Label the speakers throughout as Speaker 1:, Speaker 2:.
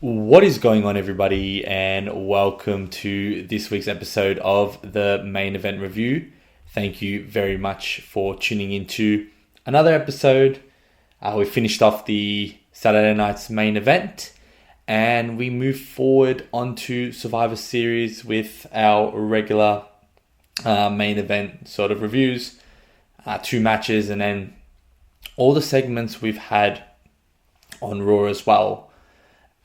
Speaker 1: What is going on, everybody, and welcome to this week's episode of the main event review. Thank you very much for tuning into another episode. We finished off the Saturday night's main event and we move forward onto Survivor Series with our regular main event sort of reviews, 2 matches, and then all the segments we've had on Raw as well.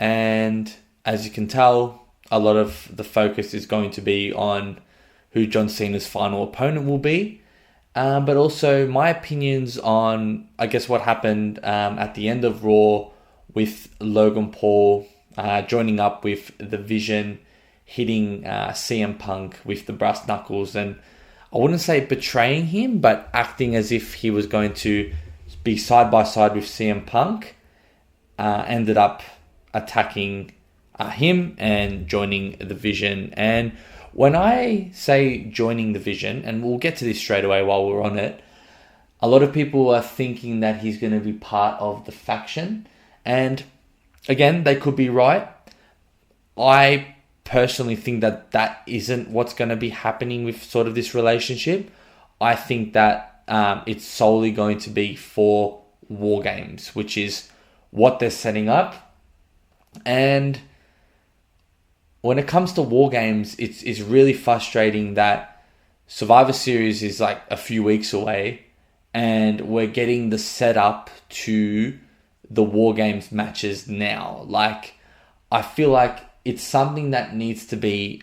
Speaker 1: And as you can tell, a lot of the focus is going to be on who John Cena's final opponent will be, but also my opinions on, I guess, what happened at the end of Raw with Logan Paul joining up with the Vision, hitting CM Punk with the brass knuckles, and I wouldn't say betraying him, but acting as if he was going to be side by side with CM Punk, ended up attacking him and joining the Vision. And when I say joining the Vision, and we'll get to this straight away while we're on it, a lot of people are thinking that he's going to be part of the faction. And again, they could be right. I personally think that that isn't what's going to be happening with sort of this relationship. I think that it's solely going to be for War Games, which is what they're setting up. And when it comes to War Games, it's really frustrating that Survivor Series is like a few weeks away and we're getting the setup to the War Games matches now. Like, I feel like it's something that needs to be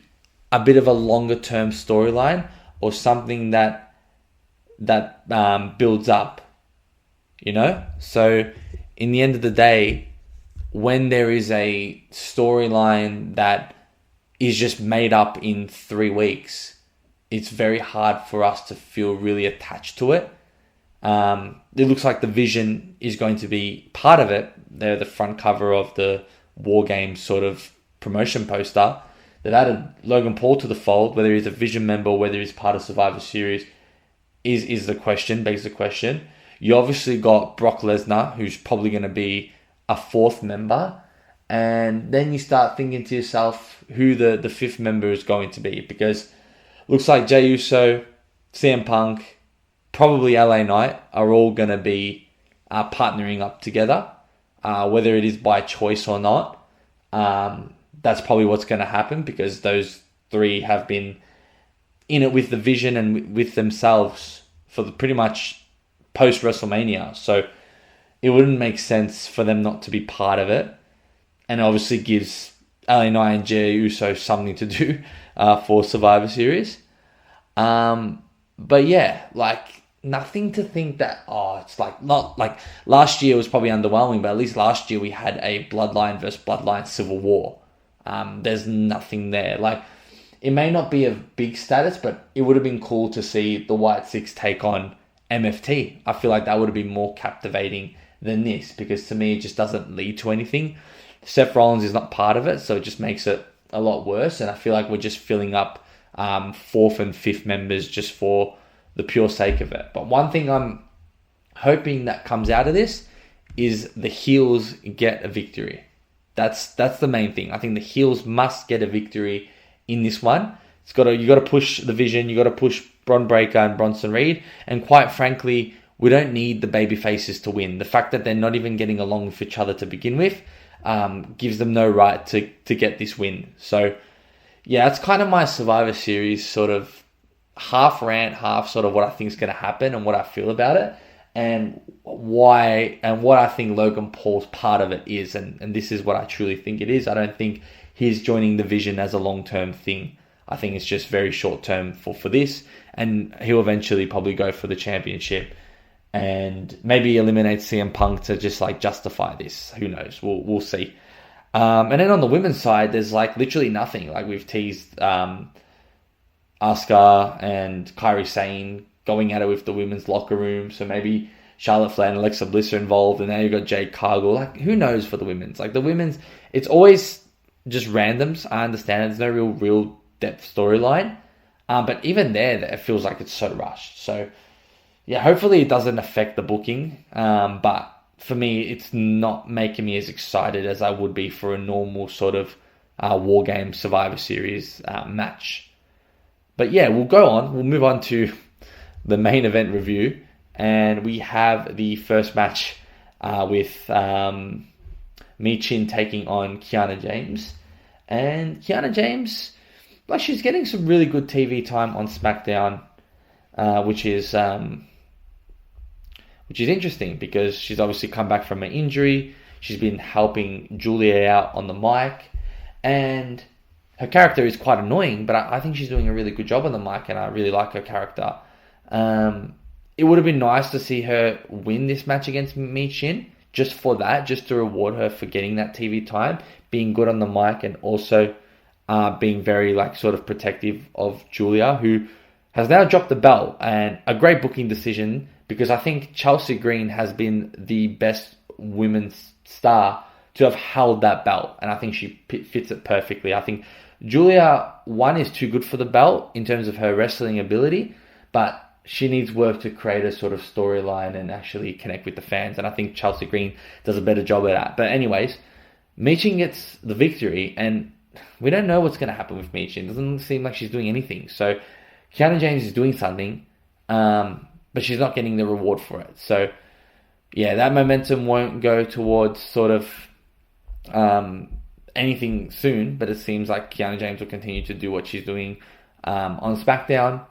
Speaker 1: a bit of a longer term storyline, or something that builds up, you know? So in the end of the day, when there is a storyline that is just made up in 3 weeks, it's very hard for us to feel really attached to it. It looks like the Vision is going to be part of it. They're the front cover of the War Games sort of promotion poster. They've added Logan Paul to the fold. Whether he's a Vision member or whether he's part of Survivor Series begs the question. You obviously got Brock Lesnar, who's probably going to be a 4th member, and then you start thinking to yourself who the 5th member is going to be, because looks like Jey Uso, CM Punk, probably LA Knight are all going to be partnering up together, whether it is by choice or not. That's probably what's going to happen, because those 3 have been in it with the Vision and with themselves for pretty much post WrestleMania. So it wouldn't make sense for them not to be part of it. And obviously gives LA Knight and Jey Uso something to do for Survivor Series. But yeah, like, nothing to think that, it's like, not like last year was probably underwhelming, but at least last year we had a Bloodline versus Bloodline Civil War. There's nothing there. Like, it may not be of big status, but it would have been cool to see the White Six take on MFT. I feel like that would have been more captivating than this, because to me it just doesn't lead to anything. Seth Rollins is not part of it, so it just makes it a lot worse, and I feel like we're just filling up 4th and 5th members just for the pure sake of it. But one thing I'm hoping that comes out of this is the heels get a victory. That's the main thing. I think the heels must get a victory in this one. You got to push the Vision, you got to push Bron Breakker and Bronson Reed, and quite frankly, we don't need the baby faces to win. The fact that they're not even getting along with each other to begin with gives them no right to get this win. So yeah, that's kind of my Survivor Series sort of half rant, half sort of what I think is going to happen and what I feel about it, and why, and what I think Logan Paul's part of it is. And this is what I truly think it is. I don't think he's joining the Vision as a long-term thing. I think it's just very short-term for this, and he'll eventually probably go for the championship and maybe eliminate CM Punk to just like justify this. Who knows? We'll see. And then on the women's side, there's like literally nothing. Like, we've teased Asuka and Kairi Sane going at it with the women's locker room. So maybe Charlotte Flair and Alexa Bliss are involved, and now you've got Jade Cargill. Like, who knows for the women's? Like, the women's, it's always just randoms. I understand it. There's no real depth storyline. But even there, it feels like it's so rushed. So yeah, hopefully it doesn't affect the booking. But for me, it's not making me as excited as I would be for a normal sort of War Games Survivor Series match. But yeah, we'll go on. We'll move on to the main event review. And we have the first match with Michin taking on Kiana James. And Kiana James, like, she's getting some really good TV time on SmackDown, which is interesting because she's obviously come back from an injury. She's been helping Julia out on the mic, and her character is quite annoying, but I think she's doing a really good job on the mic, and I really like her character. It would have been nice to see her win this match against Michin, just for that, just to reward her for getting that TV time, being good on the mic, and also being very sort of protective of Julia, who has now dropped the belt. And a great booking decision, because I think Chelsea Green has been the best women's star to have held that belt, and I think she fits it perfectly. I think Julia, one, is too good for the belt in terms of her wrestling ability, but she needs work to create a sort of storyline and actually connect with the fans, and I think Chelsea Green does a better job of that. But anyways, Michin gets the victory, and we don't know what's going to happen with Michin. It doesn't seem like she's doing anything. So Kiana James is doing something, but she's not getting the reward for it. So yeah, that momentum won't go towards sort of anything soon, but it seems like Kiana James will continue to do what she's doing on SmackDown,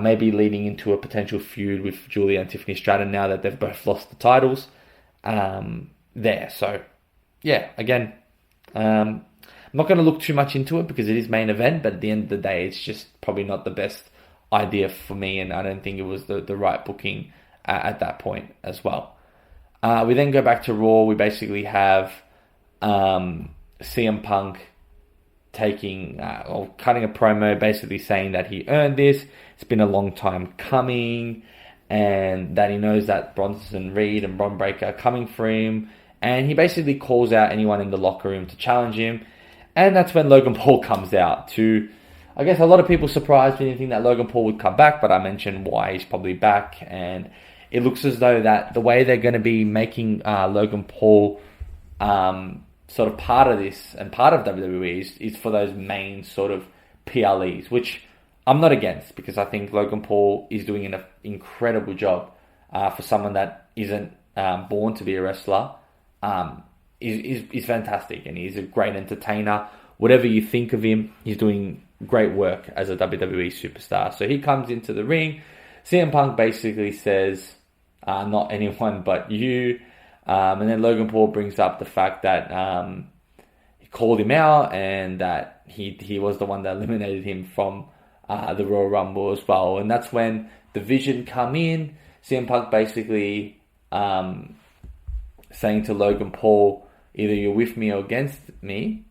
Speaker 1: maybe leading into a potential feud with Julia and Tiffany Stratton now that they've both lost the titles there. So yeah, again, I'm not going to look too much into it because it is main event, but at the end of the day, it's just probably not the best idea for me, and I don't think it was the right booking at that point as well. We then go back to Raw. We basically have CM Punk cutting a promo, basically saying that he earned this. It's been a long time coming, and that he knows that Bronson Reed and Bron Breakker are coming for him, and he basically calls out anyone in the locker room to challenge him. And that's when Logan Paul comes out to, I guess, a lot of people surprised. We didn't think that Logan Paul would come back, but I mentioned why he's probably back, and it looks as though that the way they're going to be making Logan Paul sort of part of this and part of WWE is for those main sort of PLEs, which I'm not against, because I think Logan Paul is doing an incredible job for someone that isn't born to be a wrestler. Is fantastic, and he's a great entertainer. Whatever you think of him, he's doing great work as a WWE superstar. So he comes into the ring. CM Punk basically says, not anyone but you. And then Logan Paul brings up the fact that he called him out, and that he was the one that eliminated him from the Royal Rumble as well. And that's when the Vision come in. CM Punk basically saying to Logan Paul, either you're with me or against me.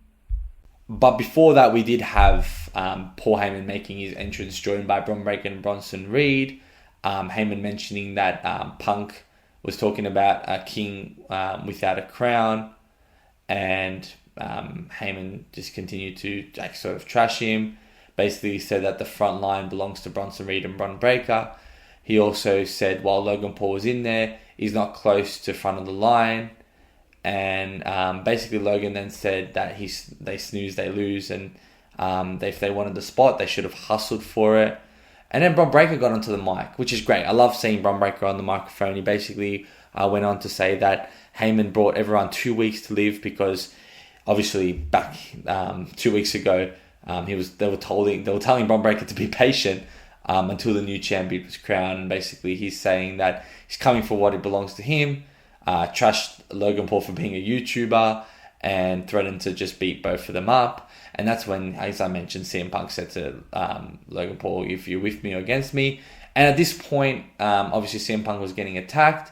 Speaker 1: But before that, we did have Paul Heyman making his entrance, joined by Bron Breakker and Bronson Reed. Heyman mentioning that Punk was talking about a king without a crown, and Heyman just continued to sort of trash him. Basically said that the front line belongs to Bronson Reed and Bron Breakker. He also said while Logan Paul was in there, he's not close to front of the line. And basically Logan then said that they snooze, they lose, and if they wanted the spot, they should have hustled for it. And then Bron Breakker got onto the mic, which is great. I love seeing Bron Breakker on the microphone. He basically went on to say that Heyman brought everyone 2 weeks to live, because obviously back 2 weeks ago, they were telling Bron Breakker to be patient until the new champion was crowned. And basically he's saying that he's coming for what belongs to him. Trashed Logan Paul for being a YouTuber, and threatened to just beat both of them up. And that's when, as I mentioned, CM Punk said to Logan Paul, if you're with me or against me. And at this point, obviously CM Punk was getting attacked,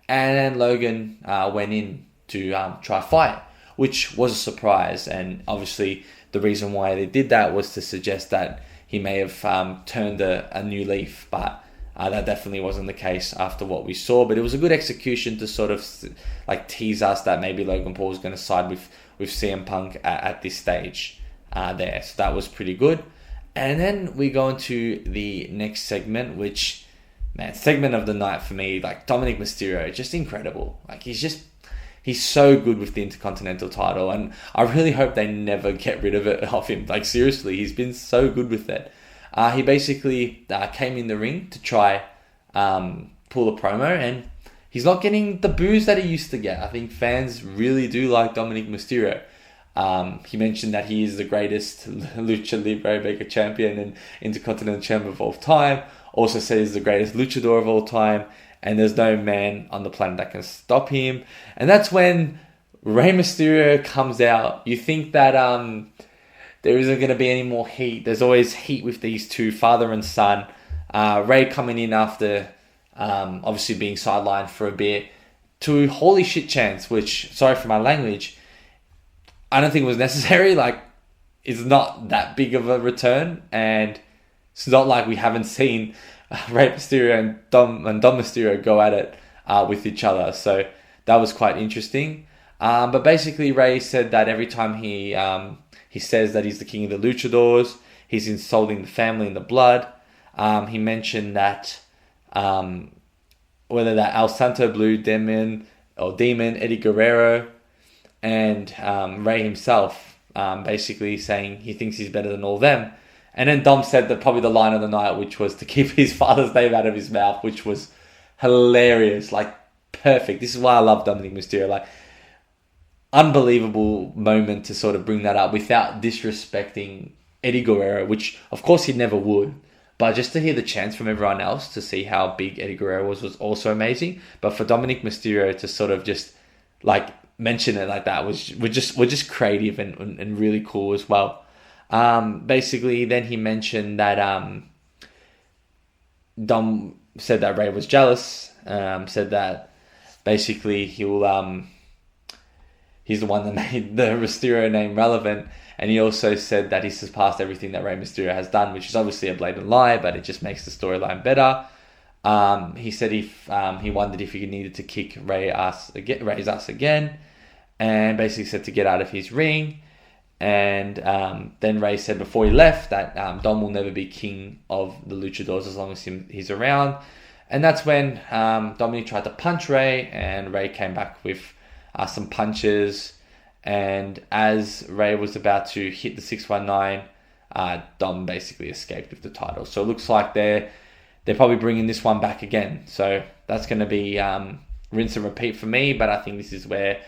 Speaker 1: and then Logan went in to try a fight, which was a surprise. And obviously the reason why they did that was to suggest that he may have turned a new leaf, but that definitely wasn't the case after what we saw. But it was a good execution to sort of tease us that maybe Logan Paul was going to side with CM Punk at this stage there. So that was pretty good. And then we go into the next segment, which, man, segment of the night for me, like Dominic Mysterio, just incredible. Like he's so good with the Intercontinental title, and I really hope they never get rid of it off him. Like seriously, he's been so good with it. He basically came in the ring to try pull a promo, and he's not getting the boos that he used to get. I think fans really do like Dominic Mysterio. He mentioned that he is the greatest Lucha Libre Mega Champion and Intercontinental Champion of all time. Also said he's the greatest luchador of all time, and there's no man on the planet that can stop him. And that's when Rey Mysterio comes out. You think that there isn't going to be any more heat. There's always heat with these two, father and son. Rey coming in after obviously being sidelined for a bit to holy shit chants, which, sorry for my language, I don't think it was necessary. Like, it's not that big of a return, and it's not like we haven't seen Rey Mysterio and Dom Mysterio go at it with each other. So that was quite interesting. But basically, Rey said that every time he says that he's the king of the luchadors, he's insulting the family and the blood. He mentioned that whether that El Santo Blue Demon, Eddie Guerrero, and Rey himself, basically saying he thinks he's better than all them. And then Dom said that probably the line of the night, which was to keep his father's name out of his mouth, which was hilarious, like perfect. This is why I love Dominic Mysterio. Like, unbelievable moment to sort of bring that up without disrespecting Eddie Guerrero, which of course he never would. But just to hear the chants from everyone else to see how big Eddie Guerrero was also amazing. But for Dominic Mysterio to sort of just like mention it like that was just creative and really cool as well. Basically, then he mentioned that Dom said that Rey was jealous. Said that basically he's the one that made the Mysterio name relevant. And he also said that he surpassed everything that Rey Mysterio has done, which is obviously a blatant lie, but it just makes the storyline better. He said he wondered if he needed to kick Rey's ass again, and basically said to get out of his ring. And then Rey said before he left that Dom will never be king of the luchadors as long as he's around. And that's when Dominic tried to punch Rey, and Rey came back with some punches. And as Rey was about to hit the 619, Dom basically escaped with the title. So it looks like they're probably bringing this one back again. So that's going to be rinse and repeat for me. But I think this is where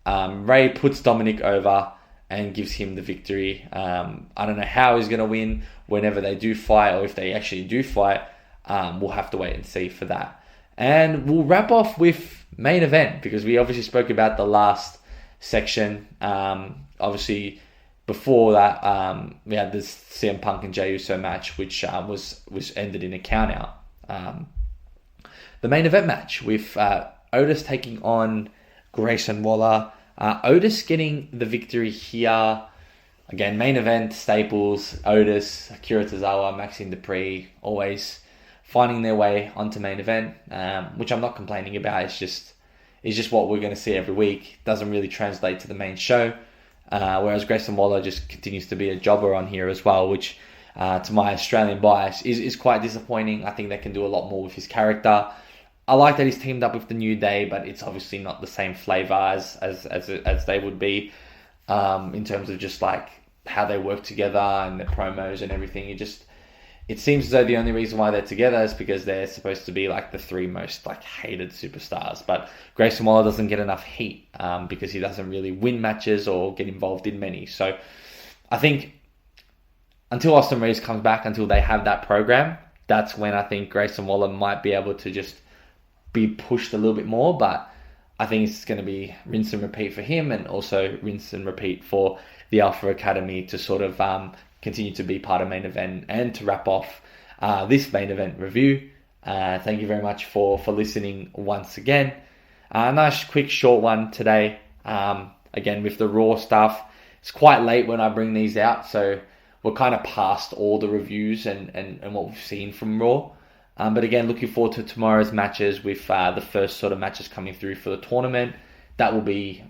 Speaker 1: Rey puts Dominic over and gives him the victory. I don't know how he's going to win whenever they do fight, or if they actually do fight. We'll have to wait and see for that. And we'll wrap off with main event, because we obviously spoke about the last section. Obviously, before that, we had this CM Punk and Jey Uso match, which was ended in a count out. The main event match with Otis taking on Grayson Waller. Otis getting the victory here. Again, main event staples. Otis, Akira Tozawa, Maxine Dupree, always finding their way onto main event, which I'm not complaining about. It's just what we're going to see every week. Doesn't really translate to the main show. Whereas Grayson Waller just continues to be a jobber on here as well, which to my Australian bias is quite disappointing. I think they can do a lot more with his character. I like that he's teamed up with the New Day, but it's obviously not the same flavor as they would be in terms of just like how they work together and the promos and everything. It seems as though the only reason why they're together is because they're supposed to be like the three most like hated superstars. But Grayson Waller doesn't get enough heat because he doesn't really win matches or get involved in many. So I think until Austin Reeves comes back, until they have that program, that's when I think Grayson Waller might be able to just be pushed a little bit more. But I think it's going to be rinse and repeat for him, and also rinse and repeat for the Alpha Academy to sort of continue to be part of main event and to wrap off this main event review. Thank you very much for listening once again. A nice quick short one today. Again, with the Raw stuff, it's quite late when I bring these out, so we're kind of past all the reviews and what we've seen from Raw. But again, looking forward to tomorrow's matches with the first sort of matches coming through for the tournament. That will be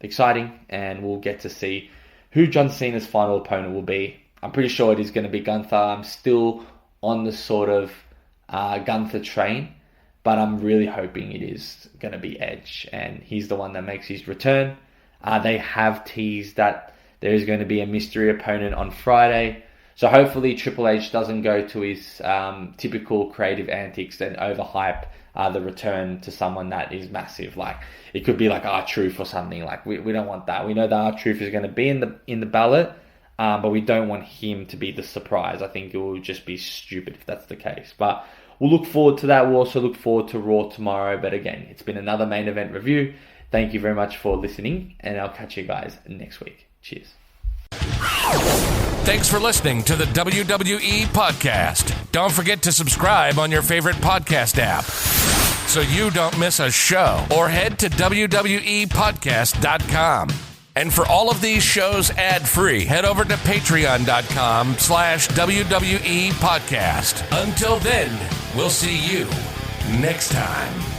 Speaker 1: exciting, and we'll get to see who John Cena's final opponent will be. I'm pretty sure it is going to be Gunther. I'm still on the sort of Gunther train, but I'm really hoping it is going to be Edge, and he's the one that makes his return. They have teased that there is going to be a mystery opponent on Friday, so hopefully Triple H doesn't go to his typical creative antics and overhype the return to someone that is massive. Like, it could be like R-Truth or something. Like, we don't want that. We know that R-Truth is going to be in the ballot, but we don't want him to be the surprise. I think it will just be stupid if that's the case. But we'll look forward to that. We'll also look forward to Raw tomorrow. But again, it's been another main event review. Thank you very much for listening, and I'll catch you guys next week. Cheers.
Speaker 2: Thanks for listening to the WWE Podcast. Don't forget to subscribe on your favorite podcast app so you don't miss a show, or head to WWEpodcast.com. And for all of these shows ad-free, head over to patreon.com/WWE Podcast. Until then, we'll see you next time.